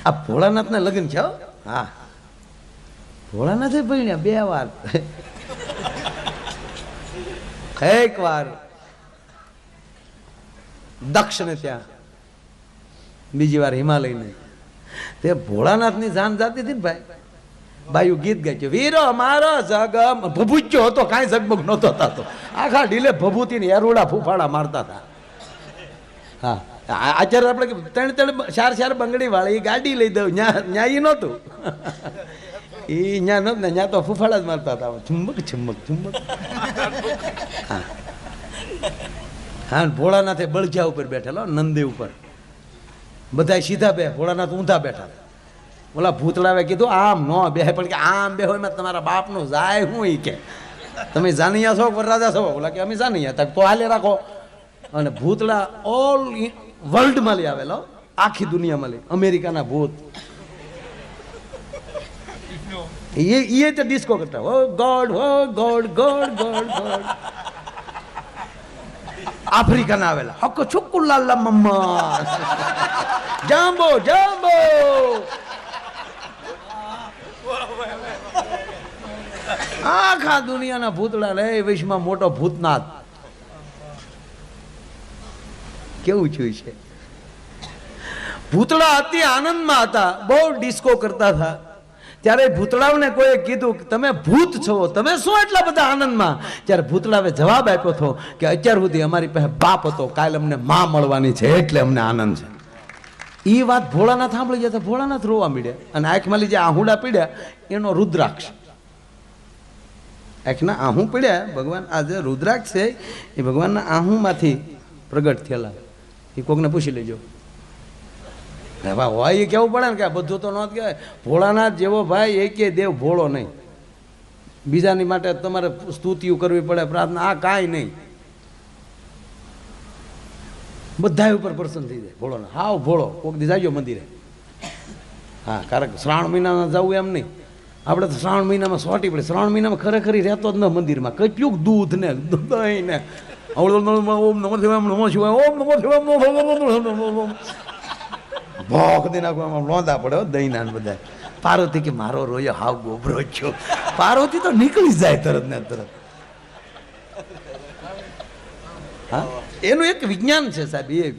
આ ભોળાનાથના લગ્ન છે. હા, ભોળાનાથે ભણ્યા 2 વાર. એક વાર દક્ષ ને ત્યાં, બીજી વાર હિમાલય. તે ભોળાનાથની જાન જાતી હતી ને ભાઈ. બાયું ગીત ગાય છે, વીરો મારો જગમ ભભૂચ્યો હતો, કાંઈ ઝગમગ નહોતો થતો. આખા ઢીલે ભભૂતી ને એરુડા ફૂફાડા મારતા હતા. હા, આચાર્ય આપણે 3-4 બંગડી વાળી ગાડી લઈ દઉં, ન્યા ઈ નહોતું. એ ન્યા નહોતું ને, ન્યા તો ફૂફાડા જ મારતા હતા. ઝુમ્મક ઝુમ્મક ઝુમ્મક. હા હા, ભોળાનાથે બળજા ઉપર બેઠેલો, નંદી ઉપર. બધા સીધા બે, ભોળાનાથ ઊંધા બેઠા. ઓલા ભૂતળાવે કીધું આમ નો બે, પણ કે આમ બે હોય તમારા બાપનું જાય હું ઈ કે તમે જાનિયા છો વરરાજા છો? ઓલા કે અમે જાનિયા. તો હાલે રાખો. અને ભૂતળા ઓલ વર્લ્ડમાં લઈ આવેલો, આખી દુનિયામાં લઈ. અમેરિકાના ભૂત એ તો ડિસ્કો કરતા, હો ગોડ હો ગોડ ગોડ ગોડ ગોડ. આફ્રિકાના આવેલા, હકો છુકુલાલા મમ્મા જાંબો જાંબો. આખા દુનિયાના ભૂતળા લે. વિશ્વમાં મોટો ભૂતનાથ. કેવું થયું છે? ભૂતળા અતિ આનંદમાં હતા, બહુ ડિસ્કો કરતા હતા. ત્યારે ભૂતળાઓને કોઈ કીધું કે તમે ભૂત છો, તમે શું એટલા બધા આનંદમાં? ત્યારે ભૂતળાએ જવાબ આપ્યો હતો કે અત્યાર સુધી અમારી પાસે બાપ હતો, કાલ અમને માં મળવાની છે એટલે અમને આનંદ છે. એ વાત ભોળાનાથ સાંભળી જતા ભોળાનાથ રોવા મળ્યા. અને આંખમાં જે આહુડા પીડ્યા એનો રુદ્રાક્ષ. આંખના આહું પીડ્યા. ભગવાન આ જે રુદ્રાક્ષ છે એ ભગવાનના આહુમાંથી પ્રગટ થયેલા. એ કોકને પૂછી લેજો. હોય એ કેવું પડે ને કે બધું તો ન કહેવાય. ભોળાનાથ જેવો ભાઈ એક દેવ ભોળો નહીં. બીજાની માટે તમારે સ્તુતિઓ કરવી પડે, પ્રાર્થના, આ કાંઈ નહીં. બધા ઉપર પ્રસન્ન થઈ જાય ભોળોના. હાવ ભોળો. કોક દી જાજો મંદિરે. હા, કારણ કે શ્રાવણ મહિનામાં જવું એમ નહીં. આપણે તો શ્રાવણ મહિનામાં સોટી પડે. શ્રાવણ મહિનામાં ખરેખર રહેતો જ ન મંદિરમાં. કેટલું દૂધ ને દહીં ને ઓમ નમો શિવાય નમો શિવાય ઓમ નમો શિવાય ભોગ દઈ નાખવામાં લોંદા પડે દહીંના બધા. પાર્વતી કે મારો રોયો હાવ ગોબરો છો. પાર્વતી તો નીકળી જાય તરત ને તરત. હા, એનું એક વિજ્ઞાન છે સાહેબ. એ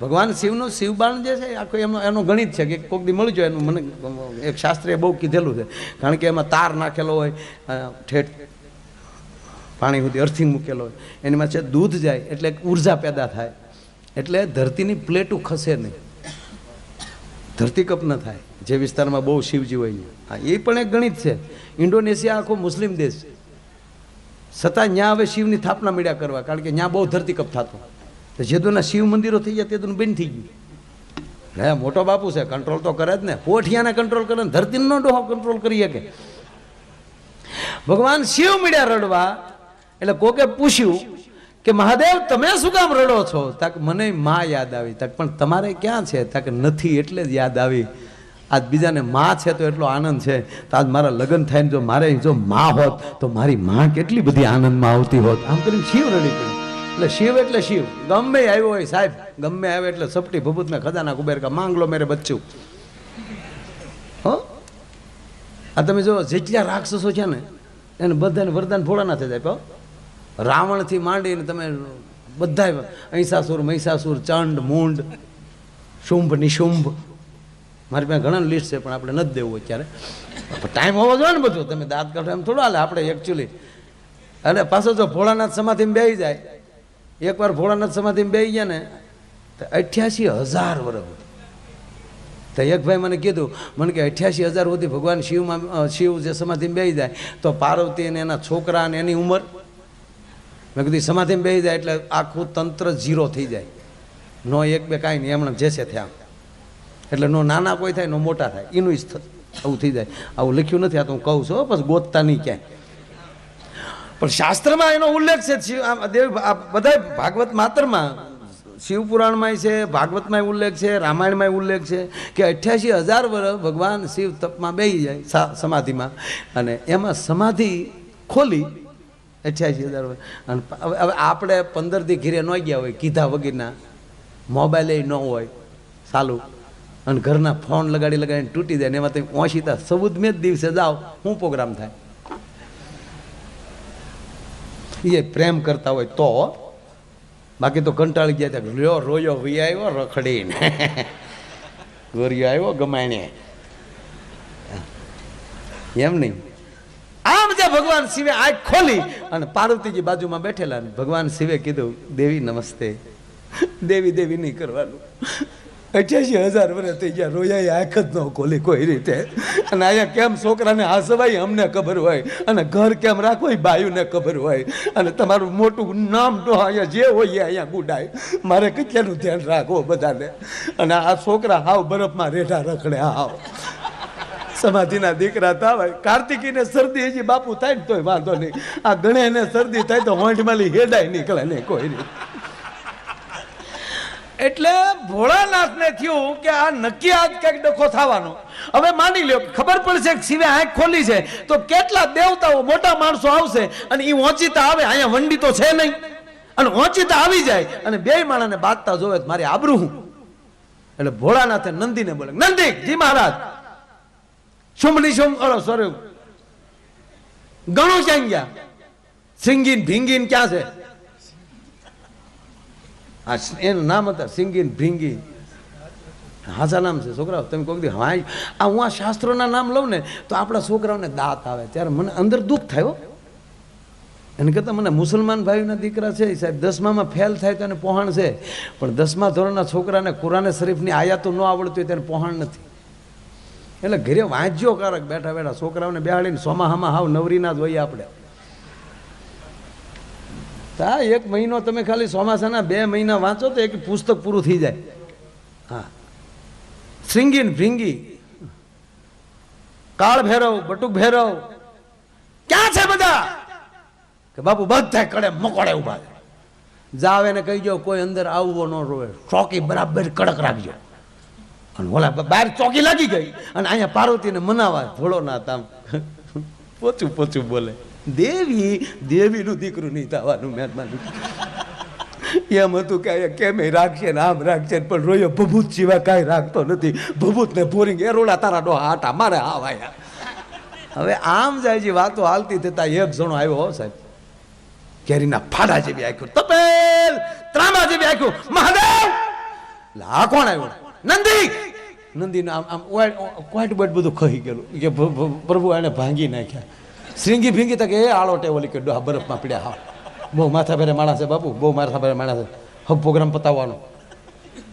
ભગવાન શિવનું શિવબાણ જે છે આખો એનો ગણિત છે કે કોઈક દી મળી જાય. એનું મને એક શાસ્ત્રીએ બહુ કીધેલું છે. કારણ કે એમાં તાર નાખેલો હોય, ઠેઠ પાણી સુધી અર્થિંગ મૂકેલો હોય. એનીમાં છે દૂધ જાય એટલે ઉર્જા પેદા થાય, એટલે ધરતીની પ્લેટું ખસે નહીં, ધરતીકપ ન થાય. જે વિસ્તારમાં બહુ શિવજી હોય. હા, એ પણ એક ગણિત છે. ઇન્ડોનેશિયા આખો મુસ્લિમ દેશ છતાં ત્યાં હવે શિવની સ્થાપના મળ્યા કરવા, કારણ કે ત્યાં બહુ ધરતીકપ થતો. તો જેદુના શિવ મંદિરો થઈ ગયા તેદુનું બંધ થઈ ગયું. હે, મોટો બાપુ છે, કંટ્રોલ તો કરે જ ને. પોઠિયાને કંટ્રોલ કરે ને ધરતીનો ડોહો કંટ્રોલ કરી શકે. ભગવાન શિવ મળ્યા રડવા. એટલે કોકે પૂછ્યું કે મહાદેવ તમે શું કામ રડો છો? તાક મને માં યાદ આવી. તાક પણ તમારે ક્યાં છે? તાક નથી એટલે જ યાદ આવી. આજ બીજાને માં છે તો એટલો આનંદ છે. તો આજ મારા લગ્ન થાય ને જો મારે જો માં હોત તો મારી માં કેટલી બધી આનંદમાં આવતી હોત. આમ કરીને શિવ રડી પડ્યું. એટલે શિવ એટલે શિવ. ગમે આવ્યો હોય સાહેબ, ગમે આવે એટલે સપટી ભભૂત મેં ખજાના કુબેર કા માંગ લો મેરે બચ્ચું. હો, આ તમે જો જેટલા રાક્ષસો છે ને એને બધાને વરદાન ભોળાનાથ જ આપ્યો. રાવણથી માંડીને તમે બધા, અહિંસાસુર, મહિષાસુર, ચંડ, મૂંડ, શુંભ, નિશુંભ. મારી પાસે ઘણા લિસ્ટ છે પણ આપણે નથી દેવું અત્યારે. ટાઈમ હોવો જોઈએ ને બધું. તમે દાંત કાઢો એમ થોડું હાલે આપણે એકચ્યુઅલી. અને પાછો જો ભોળાનાથ સમાધિમાં બેસી જાય, એકવાર ભોળાનાથ સમાધિમાં બેસી ગયા ને તો 88,000 વર્ષ. તો એક ભાઈ મને કીધું, મને કે 88,000 સુધી ભગવાન શિવ જે સમાધિમાં બેસી જાય તો પાર્વતી અને એના છોકરા અને એની ઉંમર. મેં કીધું સમાધિમાં બેસી જાય એટલે આખું તંત્ર 0 થઈ જાય. નો એક બે કાંઈ નહીં, એમણે જે છે થયા. એટલે નો નાના કોઈ થાય નો મોટા થાય. એનું જ આવું થઈ જાય. આવું લખ્યું નથી, આ તો હું કહું છું, પછી ગોતતા નહીં ક્યાંય. પણ શાસ્ત્રમાં એનો ઉલ્લેખ છે. બધા ભાગવત માત્રમાં, શિવપુરાણમાં છે, ભાગવતમાં ઉલ્લેખ છે, રામાયણમાં ઉલ્લેખ છે કે 88,000 વર્ષ ભગવાન શિવ તપમાં બેસી જાય સમાધિમાં. અને એમાં સમાધિ ખોલી 88,000 વર્ષ. અને હવે આપણે 15 દી ઘીરે ન ગયા હોય, કીધા વગરના, મોબાઈલ ન હોય ચાલુ, અને ઘરના ફોન લગાડીને તૂટી જાય ને એમાં તમે ઓછીતા સબૂત મેં જ દિવસે જાઓ શું પ્રોગ્રામ થાય? એ પ્રેમ કરતા હોય તો, બાકી તો કંટાળી ગયા ત્યાં લ્યો રોયો વી આવ્યો રખડીને ગોરિયો આવ્યો ગમાયને એમ નહીં. આમ જે ભગવાન શિવે આંખ ખોલી અને પાર્વતીજી બાજુમાં બેઠેલા ને ભગવાન શિવે કીધું દેવી નમસ્તે. દેવી દેવી નહીં કરવાનું, 88,000 વર્ષ થઈ ગયા રોયા આંખ જ ન ખોલી કોઈ રીતે. અને અહીંયા કેમ છોકરાને હાસવાય અમને ખબર હોય, અને ઘર કેમ રાખવું એ બાયુને ખબર હોય, અને તમારું મોટું નામ તો અહીંયા જે હોય અહીંયા ગુડાય. મારે કેટલું ધ્યાન રાખવું બધાને. અને આ છોકરા હાવ બરફમાં રેઠા રખડે હાવ સમાધિના દીકરા થાય. કાર્તિકીને શરદી હજી બાપુ થાય ને તોય વાંધો નહીં, આ ગણેને શરદી થાય તો હોંઠમાંથી હેડાય નીકળે નહીં કોઈ રીતે. એટલે ભોળાનાથને થયું કે આ નક્કી આજ કંઈક ડખો થવાનો. હવે માની લ્યો ખબર પડશે કે શિવે આંખ ખોલી છે તો કેટલા દેવતાઓ મોટા માણસો આવશે અને એ ઓચિતા આવે. અહીંયા વંડી તો છે નહીં, અને ઓચિતા આવી જાય અને બે માણાને બાંધતા જોવે મારી આબરૂ હું. એટલે ભોળાનાથે નંદીને બોલે, નંદી જી મહારાજ શુંભની શુંભ સોરી ગણું ક્યાં ગયા? સિંગીન ભીંગીન ક્યાં છે? આ એનું નામ હતા સિંગીન ભીંગી. હાજા નામ છે છોકરાઓ. તમે કોઈ દી હા આ હું આ શાસ્ત્રોના નામ લઉં ને તો આપણા છોકરાઓને દાંત આવે ત્યારે મને અંદર દુઃખ થાય. એને કરતાં મને મુસલમાન ભાઈના દીકરા છે સાહેબ 10મામાં ફેલ થાય તો એને પહોંણ છે, પણ 10મા ધોરણના છોકરાને કુરાને શરીફની આયાતો ન આવડતી હોય તેને પહોંણ નથી. એટલે ઘરે વાંચ્યો કારક બેઠા બેઠા છોકરાઓને બેહાડીને સોમાહામાં હાવ નવરીના જ હોઈએ આપણે. હા 1 મહિનો તમે ખાલી ચોમાસાના 2 મહિના વાંચો તો એક પુસ્તક પૂરું થઈ જાય. હા સિંગીન ભીંગી, કાળ ભૈરવ, બટુક ભૈરવ ક્યાં છે બધા? કે બાપુ બધા કડે મકોડે ઉભા છે. જાવ એને કહી દો કોઈ અંદર આવવો ન રોવે, ચોકી બરાબર કડક રાખજો. અને ઓલા બહાર ચોકી લાગી ગઈ અને અહીંયા પાર્વતીને મનાવા ભોળો ના તામ પોચું પોચું બોલે. દેવીનું દીકરું નહીં થવાનું મહેરબાન. એમ હતું કે કેમ રાખશે ને આમ રાખશે પણ રોયો ભભૂત સિવાય કાંઈ રાખતો નથી. ભભૂત ને ભોરિંગ એરોડા તારા ડો આટા મારે આવાયા. હવે આમ જાય છે વાતો હાલતી થતા એક જણો આવ્યો હો સાહેબ, કેરીના ફાડા જેવી આખ્યું, તપેલ ત્રામા જેવી આખ્યું, મહાદેવ. આ કોણ આવ્યો? નંદી. નંદીને આમ આમ ક્વાટ બટ બધું ખાઈ ગયેલું કે પ્રભુ એને ભાંગી નાખ્યા. શ્રીંગી ભીંગી તકે એ આળો ટેવલી કે ડોહા બરફમાં પીડ્યા. હા બહુ માથા ભેરે માણસ છે બાપુ, બહુ માથા ભેરે માણસ છે. હવે પ્રોગ્રામ પતાવવાનો.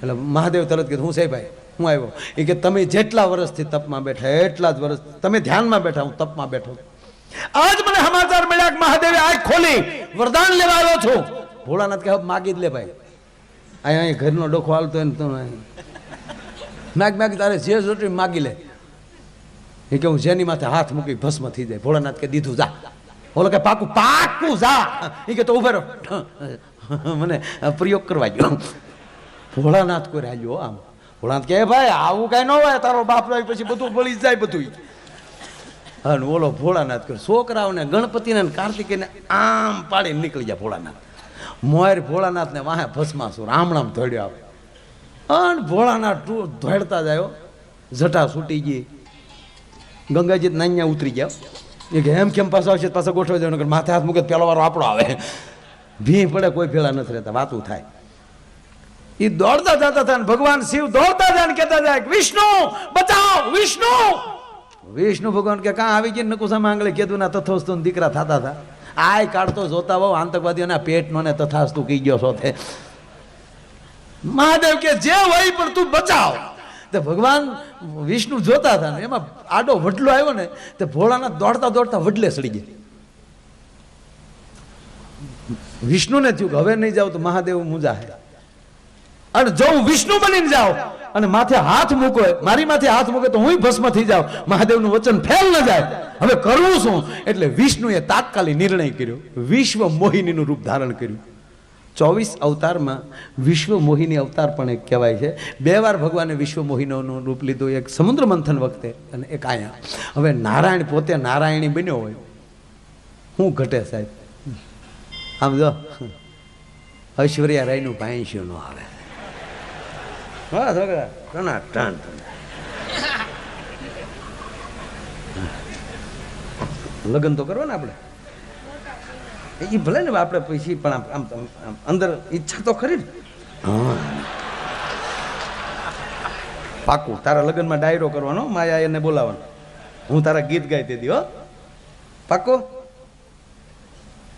એટલે મહાદેવ તરત કીધું હું છે ભાઈ, હું આવ્યો. એ કે તમે જેટલા વર્ષથી તપમાં બેઠા એટલા જ વર્ષ તમે ધ્યાનમાં બેઠા, હું તપમાં બેઠો. આજ મને સમાચાર મળ્યા કે મહાદેવે આંખ ખોલી વરદાન લેવા આવ્યો છું. ભોળાનાથ કે હવે માગી જ લે ભાઈ, અહીંયા ઘરનો ડોખો હાલતો એને તો માગ તારે જે જોટી માગી લે. એ કે હું જેની માથે હાથ મૂકી ભસ્મ થઈ જાય. ભોળાનાથ કે દીધું જા. ઓલો કે પાકું પાકું જા. એ કે તો ઉભો રહો મને પ્રયોગ કરવા ગયો. ભોળાનાથ કોઈ રાખ્યો આમ. ભોળાનાથ કે ભાઈ આવું કઈ ન હોય, તારો બાપ રહી પછી બધું બળી જાય બધું. અને ઓલો ભોળાનાથ કરે છોકરાઓને ગણપતિને કાર્તિકેયને આમ પાડીને નીકળી જાય ભોળાનાથ. મોર ભોળાનાથને વાહે ભસ્માસુર આમણામ ધોડ્યો આવે. અને ભોળાનાથ ધોડતા જાય, જટા છૂટી ગઈ. ગંગાજી નાન્યા ઉતરી ગયા. એ કે એમ કેમ પાછો આવશે પાછા ગોઠવા દેવાનું, માથે હાથ મૂકે પેલો વારો આપણો આવે. ભી પડે કોઈ ભેળા નથી રહેતા, વાતું થાય. એ દોડતા જતા હતા, ભગવાન શિવ દોડતા જાય ને કહેતા જાય વિષ્ણુ બચાવ, વિષ્ણુ. વિષ્ણુ ભગવાન કે કાં આવી ગઈ નકુસા માંગલે કીધું ના તથોસ્તુ દીકરા થતા હતા. આય કાઢતો જોતા બહુ આતંકવાદીઓના પેટનો ને તથાસ્તુ કહી ગયો છો તે. મહાદેવ કે જે હોય પણ તું બચાવ. તે ભગવાન વિષ્ણુ જોતા હતા ને એમાં આડો વડલો આવ્યો ને તે ભોળાનાથ દોડતા દોડતા વડલે સડી ગયા. વિષ્ણુને થયું કે હવે નહીં જાવ તો મહાદેવ મુંજા હે. અને જો હું વિષ્ણુ બનીને જાઉં અને માથે હાથ મૂકો, મારી માથે હાથ મૂકે તો હું ભસ્મ થઈ જાઉં, મહાદેવનું વચન ફેલ ન જાય. હવે કરવું શું? એટલે વિષ્ણુએ તાત્કાલિક નિર્ણય કર્યો, વિશ્વ મોહિનીનું રૂપ ધારણ કર્યું. 24 અવતારમાં વિશ્વ મોહિની અવતાર પણ એક કહેવાય છે. 2 વાર ભગવાને વિશ્વ મોહિનીનું રૂપ લીધું, એક સમુદ્ર મંથન વખતે અને એક આયા. હવે નારાયણ પોતે નારાયણી બન્યો હોય, શું ઘટે સાહેબ? આમ જો ઐશ્વર્યા રાયનું ભાઈશ્યું ન આવે. હા છોકરા ટના ટન લગ્ન તો કરવા ને આપણે, એ ભલે ને આપણે પછી પણ આમ અંદર ઈચ્છા તો ખરી ને. હા પાકું તારા લગ્નમાં ડાયરો કરવાનો, માયા એને બોલાવવાનો, હું તારા ગીત ગાઈ તે દી હો, પાકું.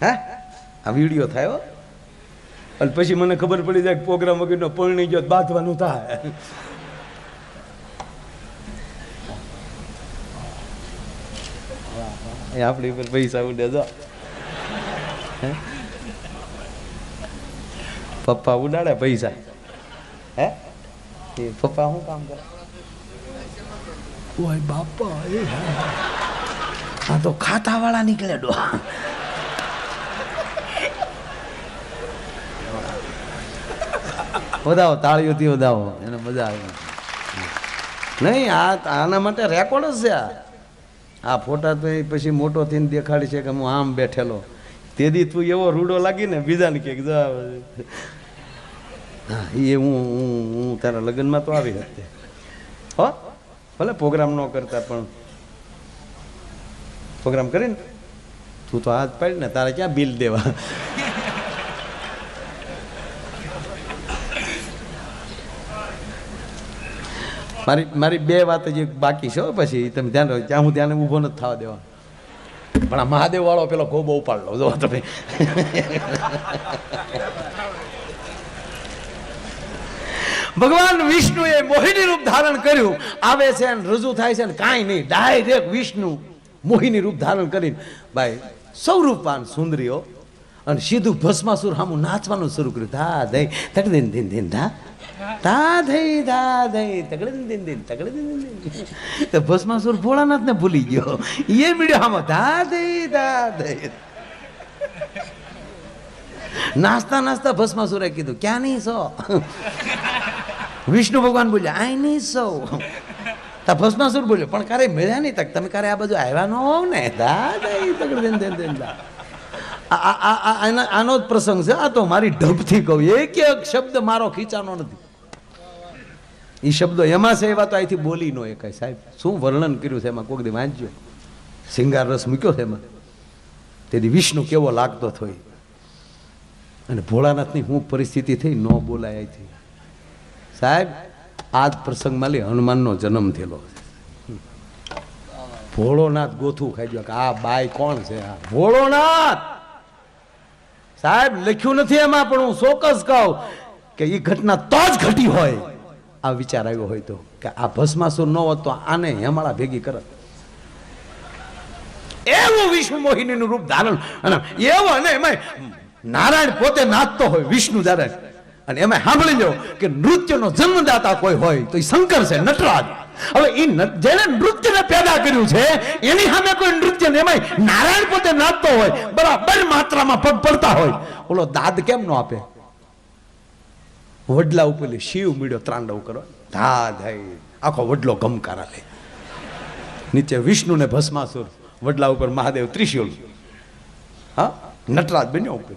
હે આ વિડીયો થાય હો, અને પછી મને ખબર પડી જાય પ્રોગ્રામ વગરનો પરણી ગયો બાંધવાનું થાય. આપણી ઉપર પૈસા ઉડે જો, પપ્પા ઉડાડે પૈસા. હે એ પપ્પા શું કામ કરે? ઓય બાપા એ આ તો ખાતા વાળા નીકળે ડો. વધાવો તાળીઓથી વધાવો, એને મજા આવે. નહીં આના માટે રેકોર્ડ જ છે આ ફોટા. તો પછી મોટો થઈને દેખાડી છે કે હું આમ બેઠેલો, તેથી તું એવો રૂડો લાગી ને બીજાને કે હા એ હું તારા લગ્નમાં તો આવી હતી હો, ભલે પ્રોગ્રામ ન કરતા પણ પ્રોગ્રામ કરીને તું તો હાથ પાડી ને, તારે ક્યાં બિલ દેવા. મારી બે વાત જે બાકી છે પછી તમે ધ્યાન રાખો, ત્યાં હું ત્યાં ઊભો નથી થવા દેવા. પણ આ મહાદેવ વાળો પેલો ખોબો ઉપાડ લો જો તમે. ભગવાન વિષ્ણુએ મોહિની રૂપ ધારણ કર્યું, આવે છે ને રજૂ થાય છે ને કાંઈ નહીં, ડાયરેક્ટ વિષ્ણુ મોહિની રૂપ ધારણ કરીને ભાઈ સૌરૂપાન સુંદરીઓ અને સીધું ભસ્માસુર સામું નાચવાનું શરૂ કર્યું. ધા દઈ તક દિન દિન દિન ધા ધા દઈ ધા દઈ તકડે દિન દિન તકડે દિન દિન. તો ભસ્માસુર ભોળાનાથ ને ભૂલી ગયો, એ મીડિયો આમાં ધા દઈ ધા દઈ. નાચતા નાચતા ભસ્માસુરે કીધું ક્યાં નહીં સો? વિષ્ણુ ભગવાન બોલ્યા આઈ નહીં સો. તા ભસ્માસુર બોલ્યો પણ ક્યારે મળ્યા નહીં તક, તમે ક્યારે આ બાજુ આવ્યા ન હોવ ને. ધા દઈ તકડે દિન દિન દિન ધા. આનો જ પ્રસંગ છે આ. તો મારી ઢબથી કહું, એક એક શબ્દ મારો ખીચાનો નથી. એ શબ્દો એમાં છે એવા તો અહીંથી બોલી નો એકાય. સાહેબ શું વર્ણન કર્યું છે એમાં, કોક દી વાંચજો. શિંગાર રસ મૂક્યો છે એમાં. તેથી વિષ્ણુ કેવો લાગતો થોય અને ભોળાનાથની શું પરિસ્થિતિ થઈ ન બોલાય અહીંથી. સાહેબ આ જ પ્રસંગમાં લે હનુમાનનો જન્મ થયેલો. ભોળોનાથ ગોથું ખાઈ ગયો કે આ બાઈ કોણ છે? આ ભોળોનાથ. સાહેબ લખ્યું નથી એમાં, પણ હું ચોક્કસ કહું કે એ ઘટના તો જ ઘટી હોય. આ વિચાર આવ્યો હોય તો કે આ ભસ્માસુર ન હોત તો આને હેમાળા ભેગી કરત. એવું વિષ્ણુ મોહિનીનું રૂપ ધારણ, અને એવું અને એમાં નારાયણ પોતે નાચતો હોય, વિષ્ણુ નારાયણ. અને એમાં સાંભળી લો કે નૃત્યનો જન્મદાતા કોઈ હોય તો એ શંકર છે, નટરાજ. હવે એ જેને નૃત્યને પેદા કર્યું છે એની સામે કોઈ નૃત્ય ને એમાં નારાયણ પોતે નાચતો હોય, બરાબર માત્રામાં પગ પડતા હોય, ઓલો દાદ કેમ ન આપે? વડલા ઉપર શિવ મીડ્યો ત્રાંડવ કરો, ધા ધાઈ આખો વડલો ગમકારા લે. નીચે વિષ્ણુ ને ભસ્માસુર, વડલા ઉપર મહાદેવ ત્રિશુલ, હા નટરાજ બન્યો ઉપર.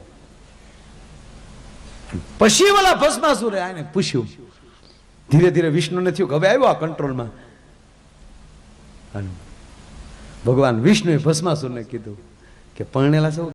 પછી વાળા ભસ્માસુરે આને પૂછ્યું, ધીરે ધીરે વિષ્ણુને થયું કે હવે આવ્યો આ કંટ્રોલમાં. ભગવાન વિષ્ણુએ ભસ્માસુરને કીધું કે પરણેલા છો